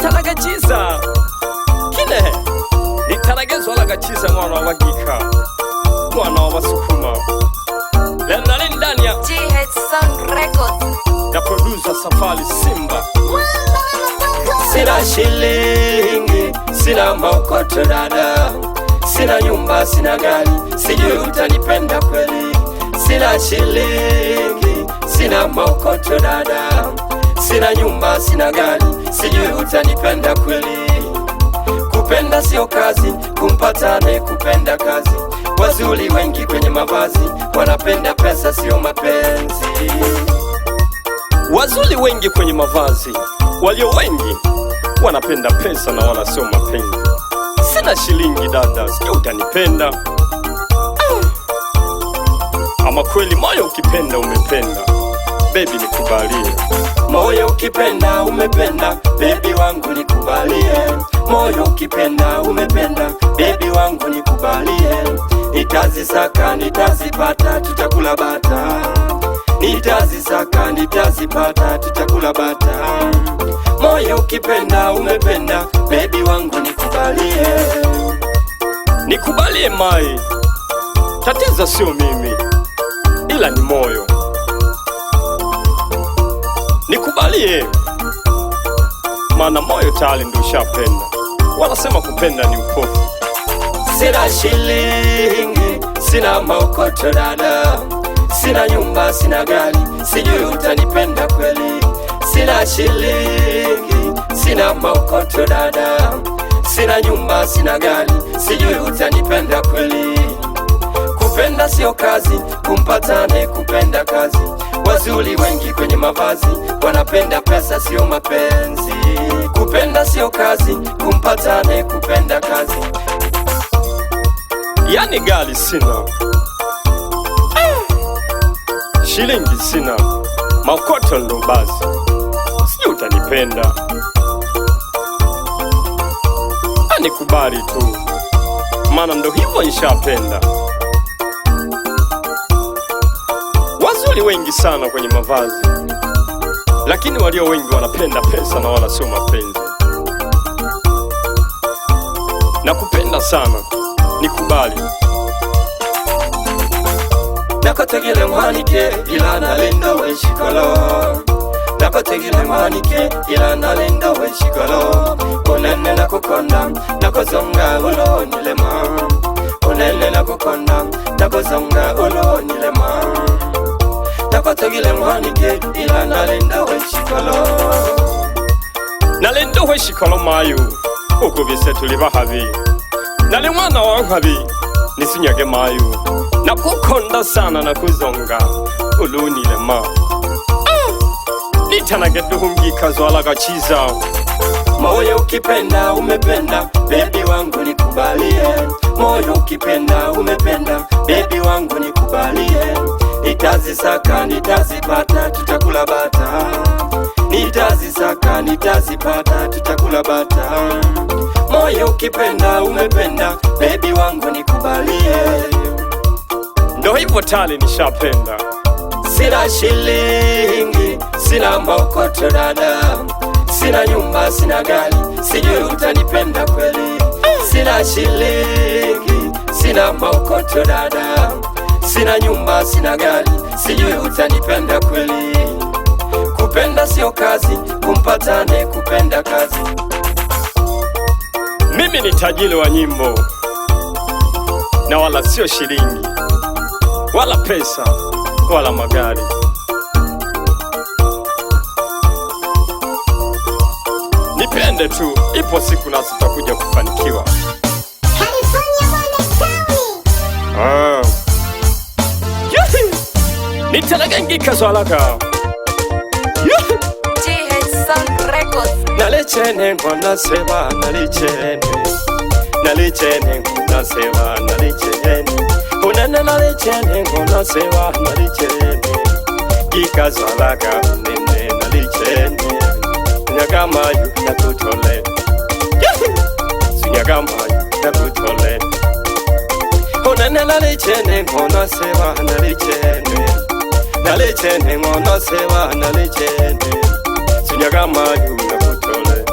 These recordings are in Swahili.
nitalagachiza kine nitalagezwa lagachiza mwana wa Bagika mwana wa Basukuma Lenali ndani ya GH Sound Records na producer Safari Simba. Sina shilingi, sina maokoto dada, sina nyumba, sina gari, sijui utanipenda kweli. Sina shilingi, sina maokoto dada, sina nyumba, sina gari, sijui utanipenda kweli. Kupenda sio kazi, kumpata anayekupenda kazi. Wazuri wengi kwenye mavazi, wanapenda pesa sio mapenzi. Wazuri wengi kwenye mavazi, walio wengi wanapenda pesa na wala sio mapenzi. Sina shilingi dada, sio utanipenda. Ama kweli moyo ukipenda umependa, baby nikubalie. Moyo ukipenda umependa, baby wangu nikubalie. Moyo ukipenda umependa, baby wangu nikubalie. Nitazisaka nitazipata, tutakula bata. Nitazisaka nitazipata, tutakula bata. Moyo ukipenda umependa, baby wangu nikubalie. Nikubalie mai, tatizo sio mimi, ila ni moyo. Nikubalie, maana moyo tayari ndio ushapenda. Wanasema kupenda ni upofu. Sina shilingi, sina maokoto dada, sina nyumba, sina gari, sijui utanipenda kweli. Sina shilingi, sina maokoto dada, sina nyumba, sina gari, sijui utanipenda kweli. Kupenda sio kazi, kumpata anayekupenda kazi. Wazuri wengi kwenye mavazi, wanapenda pesa sio mapenzi. Kupenda sio kazi, kumpata anayekupenda kazi. Yani gari sina, shilingi sina, maokoto ndo basi, sijui utanipenda. Anikubali tu, maana ndo hivyo nishapenda. Wazuri wengi sana kwenye mavazi, lakini walio wengi wanapenda pesa na wala sio mapenzi. Nakupenda sana, nikubali. Nakotegele mwanike ila nalenda weshikolo. Nakotegele mwanike ila nalenda weshikolo. Unene nakukonda, nakozonga ulo nilema. Unene nakukonda, nakozonga ulo nilema. Nakotegele mwanike ila nalenda weshikolo. Nalenda weshikolo mayu, ukubise tuli bahabi. Nali mwana wa nkabi, nisinyage mayu. Nakukonda sana nakuzonga ulunilema. Nitanageduhungika zwala gachiza. Moyo ukipenda umependa, baby wangu nikubalie. Moyo ukipenda umependa, baby wangu nikubalie. Nitazisaka nitazipata, tutakula bata. Nitazisaka nitazipata, tutakula bata. Moyo ukipenda umependa, baby wangu nikubalie. Ndo hivyo tali nishapenda. Sina shilingi, sina maokoto dada, sina nyumba, sina gari, sijui utanipenda kweli. Sina shilingi, sina maokoto dada, sina nyumba, sina gari, sijui utanipenda kweli. Kupenda sio kazi, kumpata anayekupenda kazi. Mimi ni tajiri wa nyimbo, na wala sio shilingi, wala pesa, wala magari. Nipende tu, ipo siku nasi tutakuja kufanikiwa. Nitalagengika zwalaga. GH Sound Records. Nalichene ngona sewa nalichene. Nalichene ngona sewa nalichene. Unene nalichene ngona sewa nalichene. Gika zwalaga nene nalichene. Nyagamayu nakutole. Nyagamayu nakutole. Unene nalichene ngona sewa nalichene. Nalichene ngona sewa nalichene. Nyagamayu nakutole.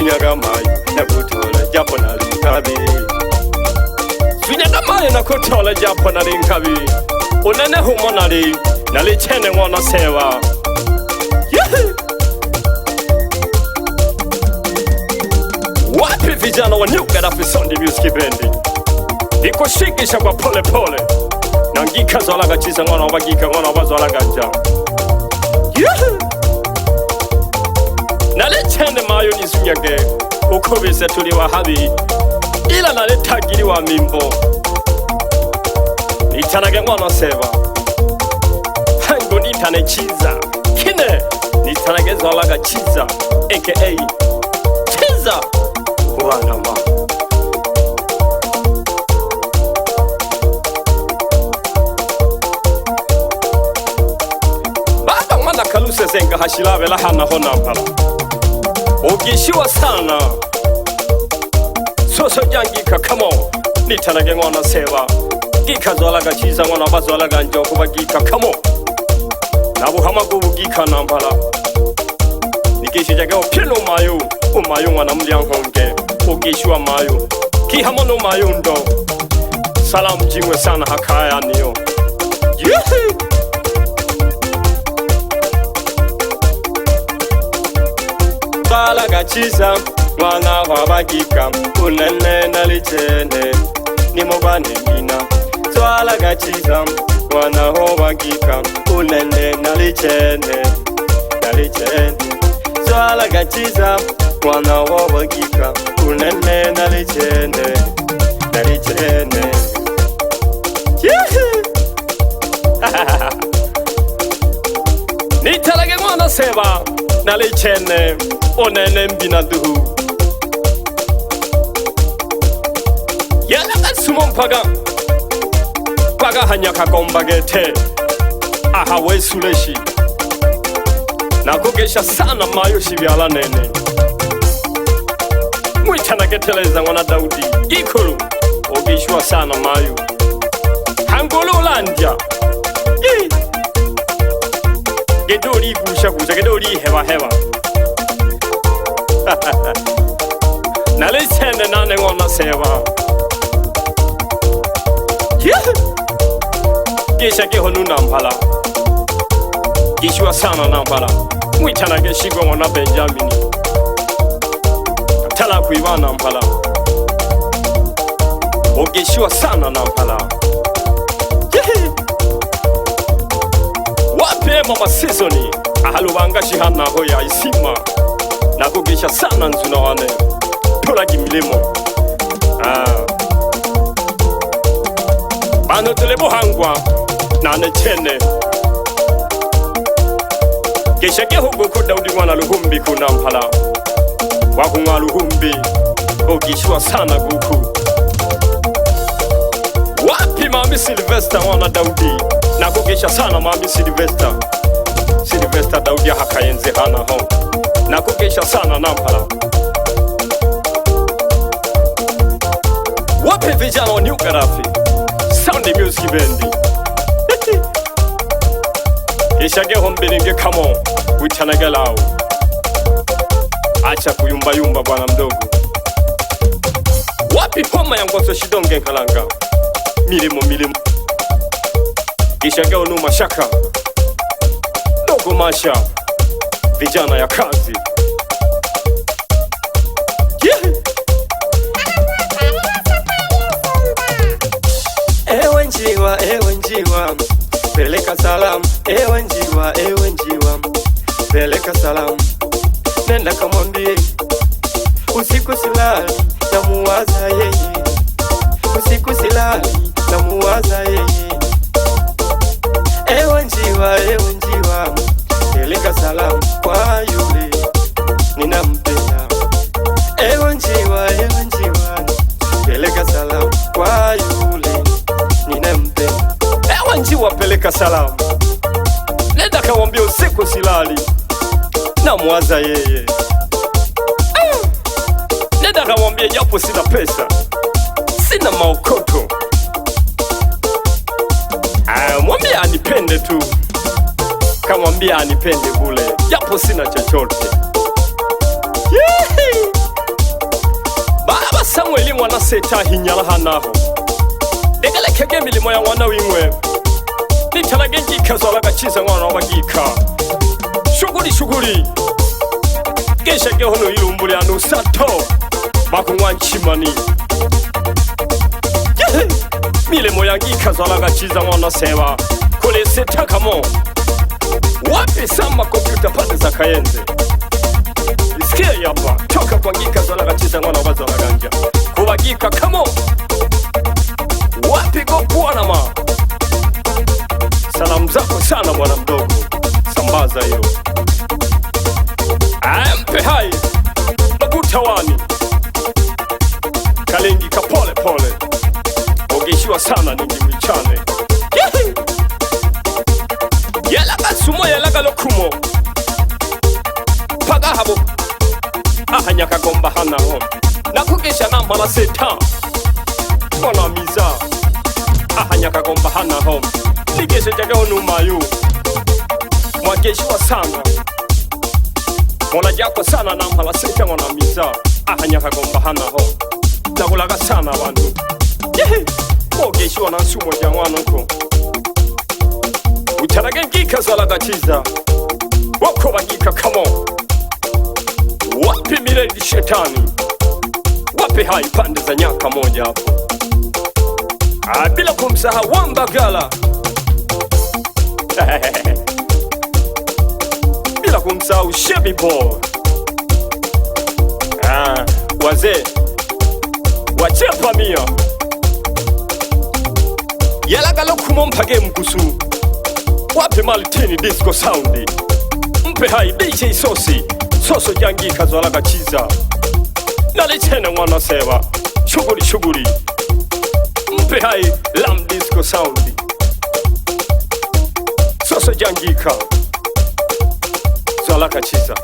Sunyaga mayo na kutola japo na linkabi. Sunyaga mayo na kutola japo na linkabi. Unene humonali na lichene ngona sewa. Wapi vijana wa New Gaddafi Sunday Music Bendi ikushikisha kwa pole pole na ngika zwalaga chiza ngona wabagika ngona wazwalaga nja. Nalichene mayo nisunyage ukubise tuli wa habi ila nalitagiri wa mimbo nitanage ngona seva hangu nitane chiza kine nitanage zwalaga chiza aka chiza wanama. Baba mwana kaluse zenga hashilawe la hana hona mpala ugishiwa sana soso jangika kamo nitanage ngona seva gika zwalaga chiza ngona bazwalaga njo kuba gika kamo nabu hamagu gika nampala nikishijage opino mayo umayo mwana mliangonge ugishiwa mayo kihamono mayo ndo salamu jingwe sana hakaya niyo. Zwalaga chiza mwana wabagika unene nalichene nimobane mina. Zwalaga chiza mwana wabagika unene nalichene zwalaga chiza mwana wabagika unene nalichene nitalage mwana seva nalichene unene mbina duhu yalaga sumo mpaga hanyaka gombagete aha wesuleshi nakugesha sana mayo shibyala nene mwitanageteleza ngwana Daudi ikulu ogishwa sana mayo hangolo landya gedori gusha gedori heba nalisende nane ngona seva gesha gehonu nampala gishwa sana nampala mwitanage shigwa ngona Benjamin tala kuiwa nampala ogeshiwa sana nampala. Wape mama seasoni ahalubanga shihana hoya isima na kugesha sana nzuna wane tola gimilemo bano tulebo hangwa na nechene geshake hugo ko Daudi mwana Luhumbi kunampala wakunga Luhumbi ogishwa sana guku. Wapi mami Sylvester mwana Daudi na kugesha sana mami Sylvester Daudi hakayenze hana ho na kugesha sana nampala. Wapi vijana wa New Gaddafi Sunday Music Bendi ishage hombiringe kamo witanage lao acha kuyumba bwana mdogo. Wapi poma ya ngoso shidonge nkalanga milimo ishage onu mashaka dogo masha vijana ya kazi ewe njiwa peleka salam ewe njiwa peleka salam nenda kamwambie usiku silali namuwaza yeye usiku silali namuwaza yeye ewe njiwa peleka salam kwa yule ninampenda ewe njiwa peleka salam kwa yule ninampenda ewe njiwa peleka salam nenda kamwambie usiku silali namuwaza yeye nenda kamwambie japo sina pesa sina maokoto mwambie anipende tu kamwambie anipende bule japo sina chochote Samueli mwana seta hinyala hanaho Degele kege milimo ya mwana wingwe Nitala genji kazola gachiza mwana wagika Shuguri Gesha gehono ilumbuli anu sato Makungwa nchimani Milimo ya ngika zola gachiza mwana sewa Kule seta kamo Wapi sama kompyuta pande za kayenze Isikia yapa Toka kwa ngika zola gachiza mwana wazola ganja Kubagika kamo Wapi gopuana ma Salamu zako sana mwana mdogo Sambaza hiyo Ampe hai Magutawani Kalengi kapole pole Ogeshiwa sana ningi wichane Yalaga sumo yalaga lokumo Paga habo Ahanyaka gomba hana hom Nakugesha namala seta Mwana miza Ahanyaka gomba hana hom Nigesha jage honu mayu Mwageshiwa sana Mwana jako sana namala seta mwana miza Ahanyaka gomba hana hom Nagulaga sana wandu Mwageshiwa na sumo jangwano ko Utarage ngika zola gachiza Wako bagika kamo Wapi miledi shetani Wapi hai pande za nyaka moja hapo Bila kumsaha Wambagala Bila kumsaha Shemi Boy Wazee Wachepa mia Yalaga lokumo mpage mkusu Wapi Malitini Disco Soundi Mpe hai DJ Sosi Soso jangi kazola gachiza Nalichene mwana sewa Shuguri Mpe hai Lam Disco Soundi Soso jangika Zola gachiza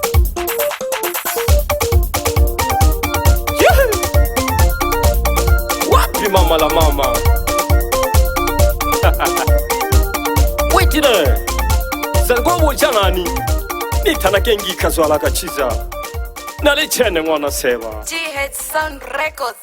Wapi mama la mama Witine Zalgo wujanani Nitana gengi kazola gachiza Nalichene mwana sewa GH Sound Records.